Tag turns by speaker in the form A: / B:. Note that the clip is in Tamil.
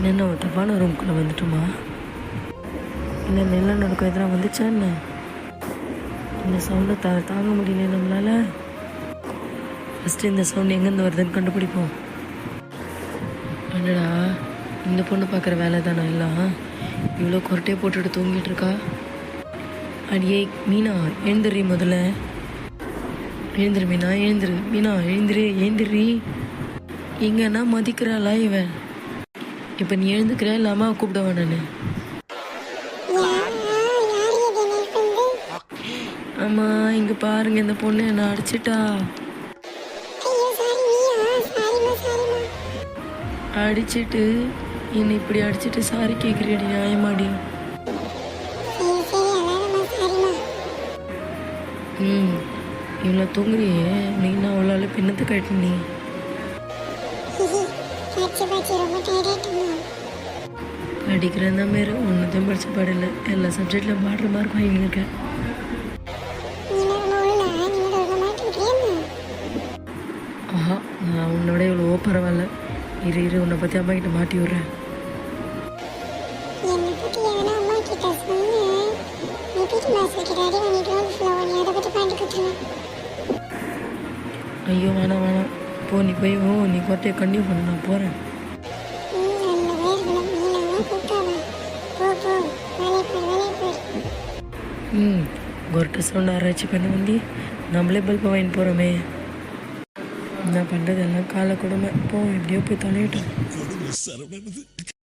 A: என்ன தப்பான ரூம்குள்ளே வந்துட்டோமா? இல்லை நிலநடுக்கம் எதனா வந்துச்சா என்ன? இந்த சவுண்டை தாங்க முடியல நம்மளால். ஃபஸ்ட்டு இந்த சவுண்ட் எங்கேருந்து வருதுன்னு கண்டுபிடிப்போம். என்னடா இந்த பொண்ணு பார்க்குற வேலை தானே எல்லாம்? இவ்வளோ கொரட்டையை போட்டுட்டு தூங்கிட்டு இருக்கா. அடியே மீனா எழுந்துடுறி, முதல்ல எழுந்துரு மீனா, எழுந்துரு மீனா, எழுந்துரு. எங்கன்னா மதிக்கிறாளா இவன்? இப்போ நீ எழுந்துக்கிற இல்லாமல் கூப்பிடுவேன் நான். ஆமாம், இங்கே பாருங்க, இந்த பொண்ணு என்னை அடிச்சிட்டா. அடிச்சிட்டு என்னை இப்படி அடிச்சிட்டு சாரி கேட்குறியடி, நியாயமாடி? இவ்வளோ தூங்குறியே நீ, நான் அவ்வளோ பின்னத்தை கட்டு. நீ படிக்கிறேன் தான் மாரி ஒன்றுத்தையும் படித்த பாடல, எல்லா சப்ஜெக்டில் பாடுற மார்க் வாங்கியிருக்கேன். ஆஹா, நான் உன்னோட இவ்வளோ பரவாயில்ல. இரு உன்னை பற்றி அம்மா கிட்ட மாட்டி விட்றேன். ஐயோ வேணாம் போ, நீ போய் நீ கொட்டையை கண்டினியூ பண்ண, நான் போகிறேன். கொரட்டை சவுண்ட் ஆராய்ச்சி பண்ண வந்து நம்மளே பல்பை வாங்கிட்டு போகிறோமே. என்ன பண்ணுறது, எல்லாம் காலை கொடுமை. எப்படியோ போய் தொலையிட்டோம்.